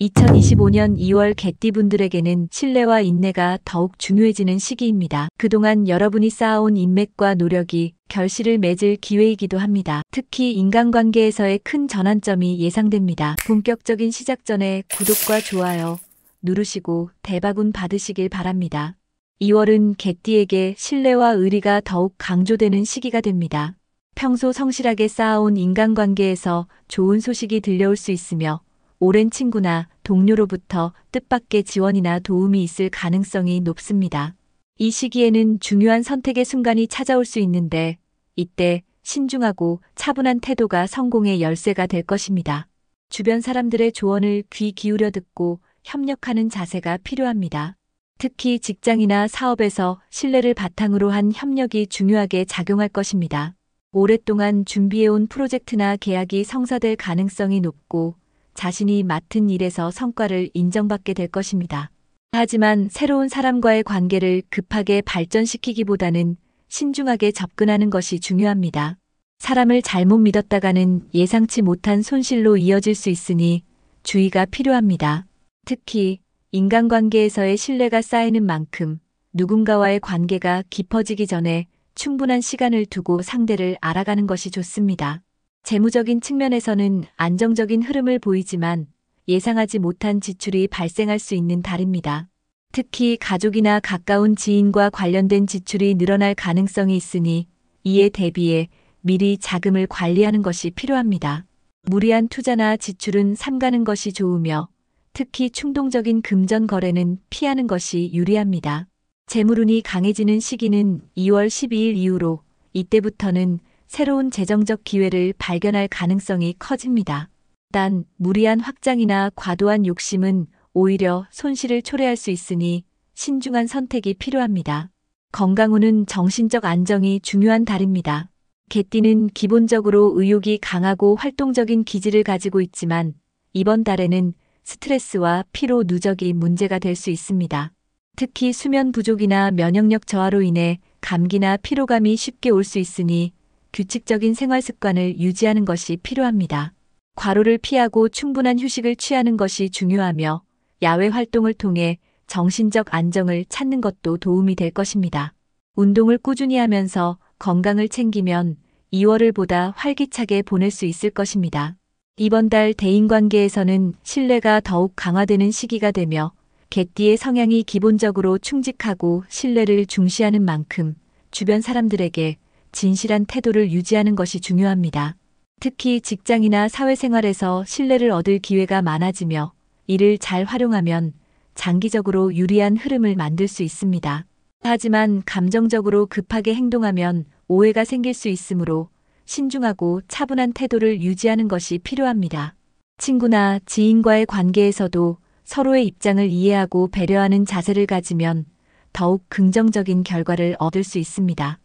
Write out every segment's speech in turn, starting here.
2025년 2월 개띠분들에게는 신뢰와 인내가 더욱 중요해지는 시기입니다. 그동안 여러분이 쌓아온 인맥과 노력이 결실을 맺을 기회이기도 합니다. 특히 인간관계에서의 큰 전환점이 예상됩니다. 본격적인 시작 전에 구독과 좋아요 누르시고 대박운 받으시길 바랍니다. 2월은 개띠에게 신뢰와 의리가 더욱 강조되는 시기가 됩니다. 평소 성실하게 쌓아온 인간관계에서 좋은 소식이 들려올 수 있으며 오랜 친구나 동료로부터 뜻밖의 지원이나 도움이 있을 가능성이 높습니다. 이 시기에는 중요한 선택의 순간이 찾아올 수 있는데 이때 신중하고 차분한 태도가 성공의 열쇠가 될 것입니다. 주변 사람들의 조언을 귀 기울여 듣고 협력하는 자세가 필요합니다. 특히 직장이나 사업에서 신뢰를 바탕으로 한 협력이 중요하게 작용할 것입니다. 오랫동안 준비해온 프로젝트나 계약이 성사될 가능성이 높고 자신이 맡은 일에서 성과를 인정받게 될 것입니다. 하지만 새로운 사람과의 관계를 급하게 발전시키기보다는 신중하게 접근하는 것이 중요합니다. 사람을 잘못 믿었다가는 예상치 못한 손실로 이어질 수 있으니 주의가 필요합니다. 특히 인간관계에서의 신뢰가 쌓이는 만큼 누군가와의 관계가 깊어지기 전에 충분한 시간을 두고 상대를 알아가는 것이 좋습니다. 재무적인 측면에서는 안정적인 흐름을 보이지만 예상하지 못한 지출이 발생할 수 있는 달입니다. 특히 가족이나 가까운 지인과 관련된 지출이 늘어날 가능성이 있으니 이에 대비해 미리 자금을 관리하는 것이 필요합니다. 무리한 투자나 지출은 삼가는 것이 좋으며 특히 충동적인 금전 거래는 피하는 것이 유리합니다. 재물운이 강해지는 시기는 2월 12일 이후로 이때부터는 새로운 재정적 기회를 발견할 가능성이 커집니다. 단, 무리한 확장이나 과도한 욕심은 오히려 손실을 초래할 수 있으니 신중한 선택이 필요합니다. 건강운은 정신적 안정이 중요한 달입니다. 개띠는 기본적으로 의욕이 강하고 활동적인 기질을 가지고 있지만 이번 달에는 스트레스와 피로 누적이 문제가 될 수 있습니다. 특히 수면 부족이나 면역력 저하로 인해 감기나 피로감이 쉽게 올 수 있으니 규칙적인 생활 습관을 유지하는 것이 필요합니다. 과로를 피하고 충분한 휴식을 취하는 것이 중요하며 야외 활동을 통해 정신적 안정을 찾는 것도 도움이 될 것입니다. 운동을 꾸준히 하면서 건강을 챙기면 2월을 보다 활기차게 보낼 수 있을 것입니다. 이번 달 대인관계에서는 신뢰가 더욱 강화되는 시기가 되며 개띠의 성향이 기본적으로 충직하고 신뢰를 중시하는 만큼 주변 사람들에게 진실한 태도를 유지하는 것이 중요합니다. 특히 직장이나 사회생활에서 신뢰를 얻을 기회가 많아지며 이를 잘 활용하면 장기적으로 유리한 흐름을 만들 수 있습니다. 하지만 감정적으로 급하게 행동하면 오해가 생길 수 있으므로 신중하고 차분한 태도를 유지하는 것이 필요합니다. 친구나 지인과의 관계에서도 서로의 입장을 이해하고 배려하는 자세를 가지면 더욱 긍정적인 결과를 얻을 수 있습니다.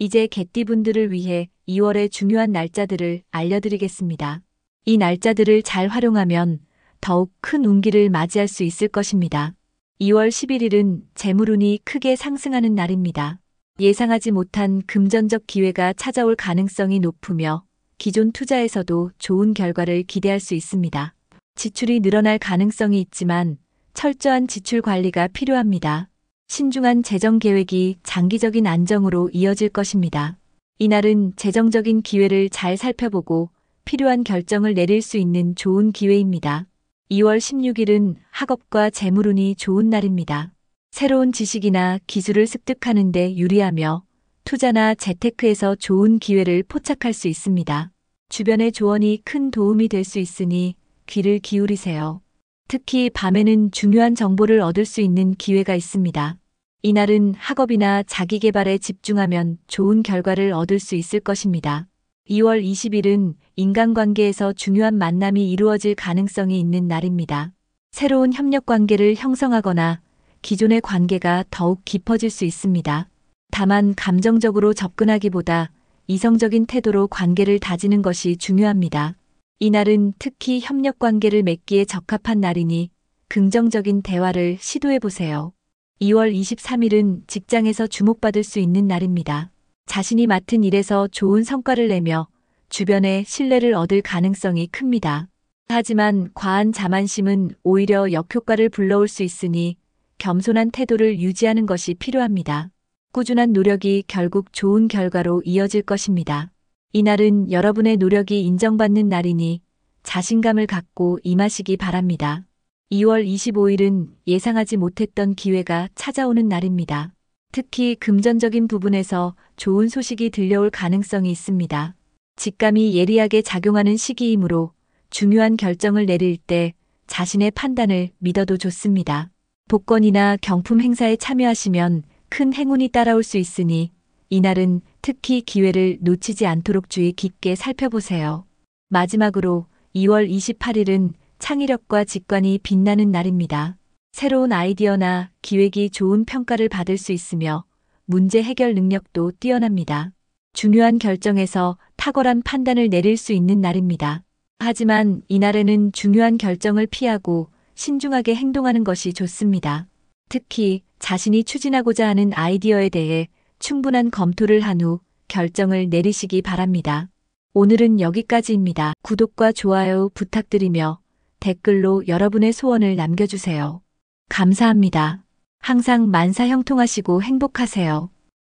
이제 개띠분들을 위해 2월의 중요한 날짜들을 알려드리겠습니다. 이 날짜들을 잘 활용하면 더욱 큰 운기를 맞이할 수 있을 것입니다. 2월 11일은 재물운이 크게 상승하는 날입니다. 예상하지 못한 금전적 기회가 찾아올 가능성이 높으며 기존 투자에서도 좋은 결과를 기대할 수 있습니다. 지출이 늘어날 가능성이 있지만 철저한 지출 관리가 필요합니다. 신중한 재정 계획이 장기적인 안정으로 이어질 것입니다. 이날은 재정적인 기회를 잘 살펴보고 필요한 결정을 내릴 수 있는 좋은 기회입니다. 2월 16일은 학업과 재물운이 좋은 날입니다. 새로운 지식이나 기술을 습득하는 데 유리하며 투자나 재테크에서 좋은 기회를 포착할 수 있습니다. 주변의 조언이 큰 도움이 될 수 있으니 귀를 기울이세요. 특히 밤에는 중요한 정보를 얻을 수 있는 기회가 있습니다. 이날은 학업이나 자기계발에 집중하면 좋은 결과를 얻을 수 있을 것입니다. 2월 20일은 인간관계에서 중요한 만남이 이루어질 가능성이 있는 날입니다. 새로운 협력 관계를 형성하거나 기존의 관계가 더욱 깊어질 수 있습니다. 다만 감정적으로 접근하기보다 이성적인 태도로 관계를 다지는 것이 중요합니다. 이날은 특히 협력 관계를 맺기에 적합한 날이니 긍정적인 대화를 시도해보세요. 2월 23일은 직장에서 주목받을 수 있는 날입니다. 자신이 맡은 일에서 좋은 성과를 내며 주변의 신뢰를 얻을 가능성이 큽니다. 하지만 과한 자만심은 오히려 역효과를 불러올 수 있으니 겸손한 태도를 유지하는 것이 필요합니다. 꾸준한 노력이 결국 좋은 결과로 이어질 것입니다. 이날은 여러분의 노력이 인정받는 날이니 자신감을 갖고 임하시기 바랍니다. 2월 25일은 예상하지 못했던 기회가 찾아오는 날입니다. 특히 금전적인 부분에서 좋은 소식이 들려올 가능성이 있습니다. 직감이 예리하게 작용하는 시기이므로 중요한 결정을 내릴 때 자신의 판단을 믿어도 좋습니다. 복권이나 경품 행사에 참여하시면 큰 행운이 따라올 수 있으니 이날은 특히 기회를 놓치지 않도록 주의 깊게 살펴보세요. 마지막으로 2월 28일은 창의력과 직관이 빛나는 날입니다. 새로운 아이디어나 기획이 좋은 평가를 받을 수 있으며 문제 해결 능력도 뛰어납니다. 중요한 결정에서 탁월한 판단을 내릴 수 있는 날입니다. 하지만 이날에는 중요한 결정을 피하고 신중하게 행동하는 것이 좋습니다. 특히 자신이 추진하고자 하는 아이디어에 대해 충분한 검토를 한 후 결정을 내리시기 바랍니다. 오늘은 여기까지입니다. 구독과 좋아요 부탁드리며 댓글로 여러분의 소원을 남겨주세요. 감사합니다. 항상 만사형통하시고 행복하세요.